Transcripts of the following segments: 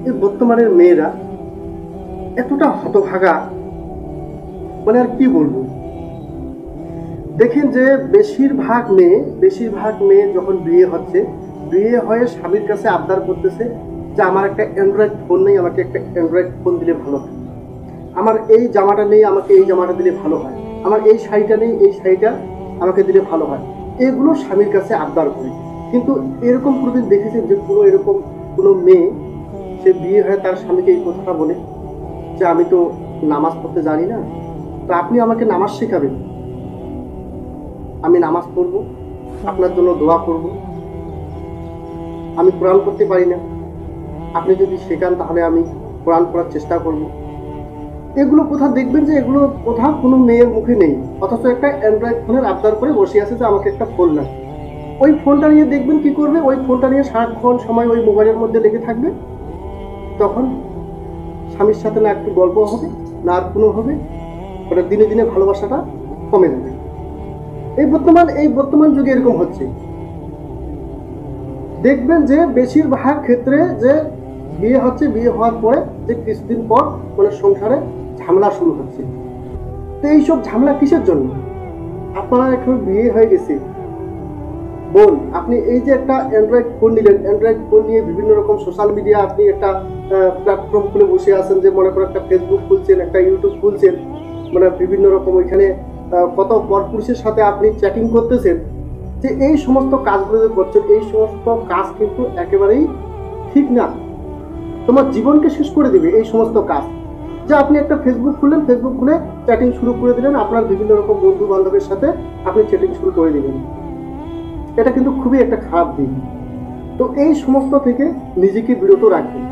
এই বর্তমানের মেয়েরা এতটা হতভাগা, মানে আর কি বলবো। দেখেন যে বেশিরভাগ মেয়ে যখন বিয়ে হচ্ছে, বিয়ে হয়ে স্বামীর কাছে আবদার করতেছে যে আমার একটা অ্যান্ড্রয়েড ফোন নেই, আমাকে একটা অ্যান্ড্রয়েড ফোন দিলে ভালো হয়, আমার এই জামাটা নেই, আমাকে এই জামাটা দিলে ভালো হয়, আমার এই শাড়িটা নেই, এই শাড়িটা আমাকে দিলে ভালো হয়। এগুলো স্বামীর কাছে আবদার করে। কিন্তু এরকম কোনোদিন দেখেছেন যে কোনো মেয়ে সে বিয়ে হয়ে তার স্বামীকে এই কথাটা বলে যে আমি তো নামাজ পড়তে জানি না, তো আপনি আমাকে নামাজ শেখাবেন, আমি নামাজ পড়ব, আপনার জন্য দোয়া করব, আমি কোরআন পড়তে পারি না, আপনি যদি শেখান তাহলে আমি কোরআন পড়ার চেষ্টা করব। এগুলো কোথাও দেখবেন যে এগুলো কোথাও কোনো মেয়ের মুখে নেই, অথচ একটা অ্যান্ড্রয়েড ফোনের আবদার করে বসে আছে যে আমাকে একটা ফোন লাগে। ওই ফোনটা নিয়ে দেখবেন কি করবে, ওই ফোনটা নিয়ে সারাক্ষণ সময় ওই মোবাইলের মধ্যে লেগে থাকবে। তখন স্বামীর সাথে না একটু গল্প হবে, না আর কোনো হবে, ওটা দিনে দিনে ভালোবাসাটা কমে যাবে। এই বর্তমান যুগে এরকম হচ্ছে। দেখবেন যে বেশিরভাগ ক্ষেত্রে যে বিয়ে হচ্ছে, বিয়ে হওয়ার পরে যে কিছুদিন পর মানে সংসারে ঝামেলা শুরু হচ্ছে। তো এইসব ঝামেলা কিসের জন্য? আপনারা এখন বিয়ে হয়ে গেছে, বোন আপনি এই যে একটা অ্যান্ড্রয়েড ফোন নিলেন, অ্যান্ড্রয়েড ফোন নিয়ে বিভিন্ন রকম সোশ্যাল মিডিয়া আপনি একটা প্ল্যাটফর্ম খুলে বসে আছেন, যে মনে করেন একটা ফেসবুক খুলছেন, একটা ইউটিউব খুলছেন, মানে বিভিন্ন রকম ওইখানে কত পরপুরুষের সাথে আপনি চ্যাটিং করতেছেন। যে এই সমস্ত কাজগুলো যে করছেন, এই সমস্ত কাজ কিন্তু একেবারেই ঠিক না, তোমার জীবনকে শেষ করে দিবে এই সমস্ত কাজ। যে আপনি একটা ফেসবুক খুললেন, ফেসবুক খুলে চ্যাটিং শুরু করে দিলেন, আপনার বিভিন্ন রকম বন্ধু বান্ধবের সাথে আপনি চ্যাটিং শুরু করে দিলেন, এটা কিন্তু খুবই একটা খারাপ দিক। তো এই সমস্ত থেকে নিজেকে বিরত রাখবেন।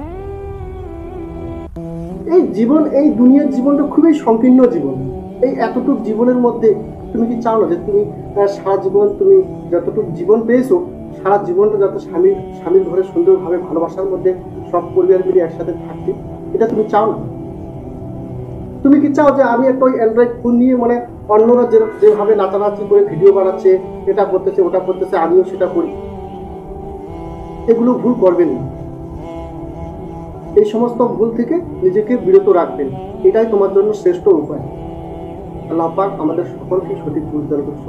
এই দুনিয়ার জীবনটা খুবই সংকীর্ণ জীবন। এই এতটুকু জীবনের মধ্যে তুমি কি চাও না যে তুমি সারা জীবন তুমি যতটুকু জীবন পেয়েছো, সারা জীবনটা যাতে স্বামীর ঘরে সুন্দরভাবে ভালোবাসার মধ্যে সব পরিবার মিলে একসাথে থাকতে, এটা তুমি চাও না? তুমি কি চাও যে আমি একটা ওই অ্যান্ড্রয়েড ফোন নিয়ে মানে অন্যরা যেভাবে নাচানাচি করে ভিডিও বানাচ্ছে, এটা করতেছে ওটা করতেছে, আমিও সেটা করি? এগুলো ভুল করবেন না। এই সমস্ত ভুল থেকে নিজেকে বিরত রাখবেন, এটাই তোমার জন্য শ্রেষ্ঠ উপায়। আল্লাহ পাক আমাদের সকলকে সঠিক বুঝ দান করুন।